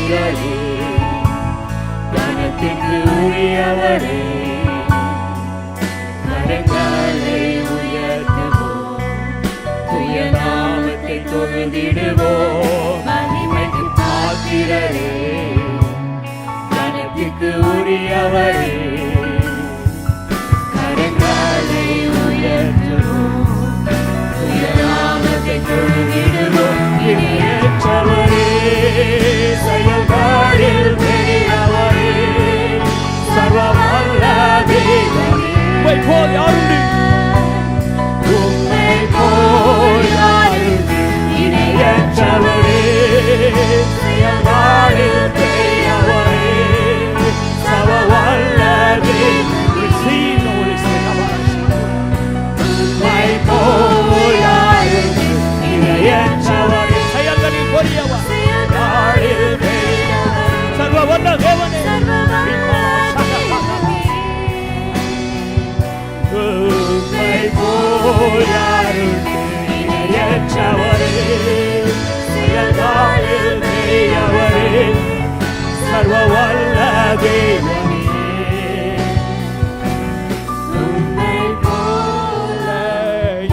நீரே, கனத்திற்கு உரியவரே. கரங்களை உயர்த்துவோம், துய நாமத்தை தொழுதிடுவோம். மகிமைக்கு பாத்திரரே, கனத்திற்கு உரியவரே. கரங்களை உயர்த்துவோம், துய நாமத்தை தொழுதிடுவோம். இணையற்றவரே, செயல்பாடில் பெரியவரே, சர்வ வல்ல தேவனே. உம்மை போல் யாருண்டு, உம்மை போல் யாருண்டு, இணையற்றவரே, செயல்பாடில் பெரியவரே, சர்வ வல்ல தேவனே. உம்மை போல் யாருண்டு, இணையற்றவரே, செயல்களில் பெரியவர், செயல்பாடில் பெரியவர், சர்வ வல்ல தேவனே. உம்மை போல் யாருண்டு, இணையற்றவரே, செயல்பாடில் பெரியவரே, சர்வ வல்ல தேவனே. உம்மை போல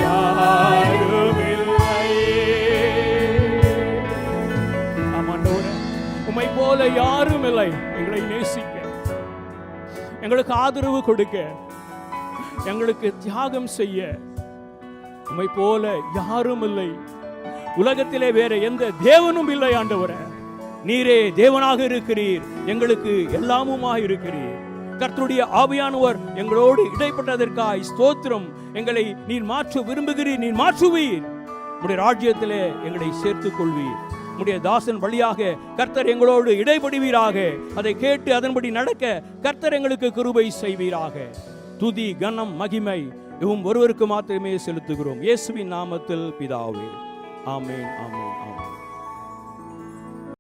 யாருமில்லை. ஆமாண்டவரே, உம்மை போல யாரும் இல்லை. எங்களை நேசிக்க, எங்களுக்கு ஆதரவு கொடுக்க, எங்களுக்கு தியாகம் செய்ய உம்மை போல யாரும் இல்லை. உலகத்திலே வேற எந்த தேவனும் இல்லை ஆண்டவரே. நீரே தேவனாக இருக்கிறீர், எங்களுக்கு எல்லாமுமாக இருக்கிறீர். கர்த்தருடைய ஆவியானவர் எங்களோடு இடைப்பட்டதற்காய் ஸ்தோத்திரம். எங்களை நீர் மாற்ற விரும்புகிறீர், நீர் மாற்றுவீர். உம்முடைய ராஜ்யத்திலே எங்களை சேர்த்துக் கொள்வீர். உம்முடைய தாசன் வழியாக கர்த்தர் எங்களோடு இடைபடுவீராக. அதை கேட்டு அதன்படி நடக்க கர்த்தர் எங்களுக்கு கிருபை செய்வீராக. துதி கனம் மகிமை இவும் ஒருவருக்கு மாத்திரமே செலுத்துகிறோம். இயேசுவின் நாமத்தில் பிதாவே, ஆமென், ஆமென், ஆமென்.